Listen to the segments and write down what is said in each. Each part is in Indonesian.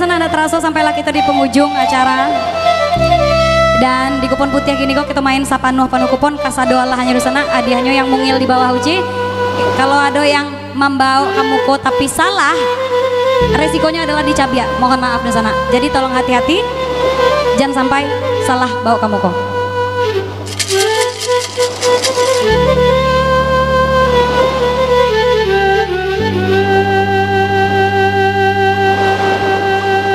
sana ada terasa sampailah kita di penghujung acara. Dan di kupon putih gini kok kita main sapanuh panu kupon kasado Allah hanya di sana hadiahnya yang mungil di bawah uji. Kalau ada yang membawa kamu kok tapi salah, resikonya adalah dicabia. Mohon maaf di sana. Jadi tolong hati-hati, jangan sampai salah bawa kamu kok.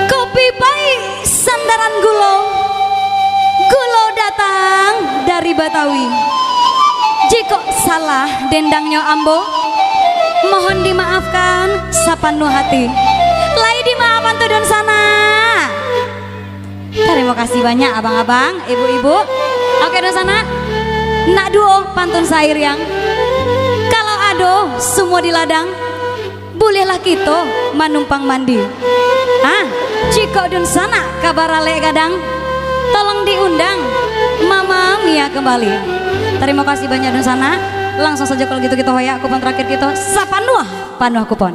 Kopi pahit sandaran gulo, gulo datang dari Batawi. Jika salah dendangnya ambo, mohon dimaafkan sapenuh hati. Lai dimaafkan tuh dan sana. Terima kasih banyak abang-abang, ibu-ibu. Oke dan sana. Nak duo pantun sair yang kalau ado semua di ladang, bolehlah kita manumpang mandi. Jika dan sana kabar ale gadang, tolong diundang Mama Mia kembali. Terima kasih banyak dan sana. Langsung saja kalau gitu kita hoyak kupon terakhir kita sapanuah panuah kupon.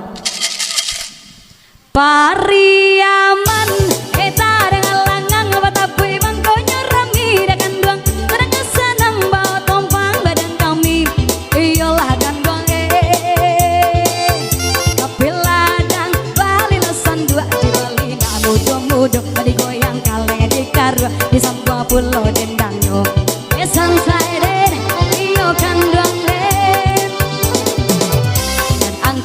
Pariaman eta dengan langang batapu bangkonya rami dengan duang terang kesanang bawa tompang badan kami iyalah ganduang tapi ladang bali lesan dua di bali na mudo-mudo digoyang kaleng di karua di sambuang pulau dendangnya esan saiden iyo ganduang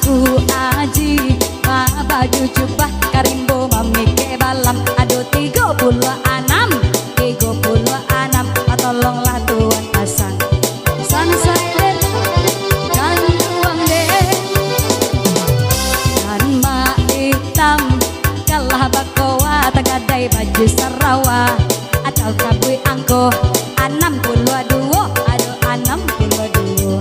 ku aji ma baju jubah karimbo mami ke balam aduh 36 tolonglah tuan pasang sunset kan uang deh dan ma hitam kalah bakowa tagadai baju sarawa atau kabui angko 62 aduh 62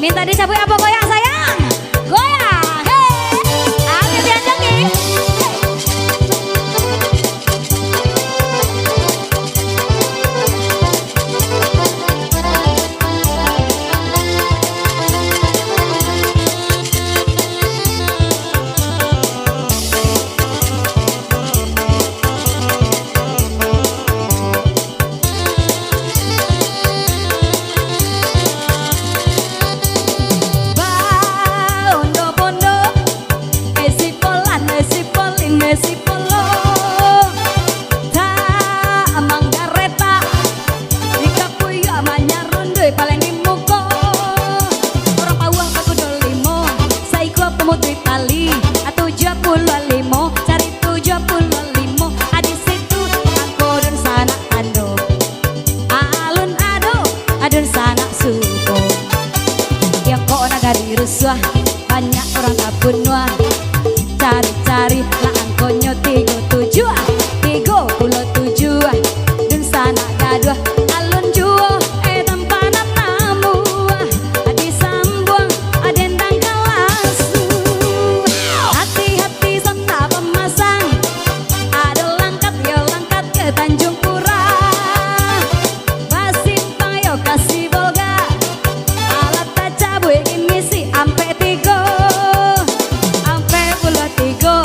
minta dicabut apa goyang sayang? Goyang, hei, ayo diajangin. Messi polo tak manggareta jika puya manyaron paling di muko orang pawah aku dolimo saiku pemutri tali atau 75 cari 75 di situ aku dan sana ando alun adun sana suko yang kok nagari rusuh banyak orang kabunwa cari-cari lah angkonyo 37 dan sana gaduh alun juo tempanan namu di sambuang adendang kalasu hati-hati serta pemasang ada langkat ke Tanjung Pura basimpang yo kasih boga alat tacabu ini si ampe tigo go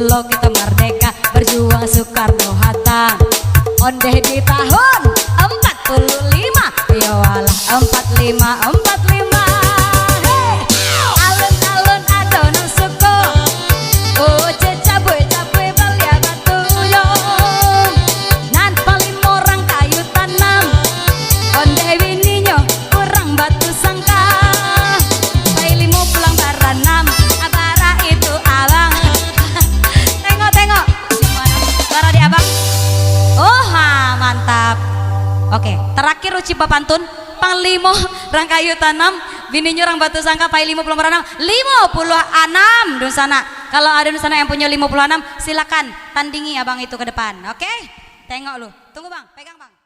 kita merdeka berjuang Soekarno-Hatta. Ondeh di tahun 45, ya walah 45. Hey, alun-alun adonan suku, oh cabai belia batu yo, nan paling orang kayu tanam, ondeh wininyo kurang batu sangka, pailimu pulang baranam, abara itu abang. Tengok, bara di abang. Oh ha, mantap. Oke, terakhir uci pantun. Panglimo rangkayu tanam, bininya orang batu sangka, pai 50 beranam, 56 dusana. Kalau ada dusana yang punya 56, silakan tandingi abang itu ke depan. Oke, tengok lu. Tunggu bang, pegang bang.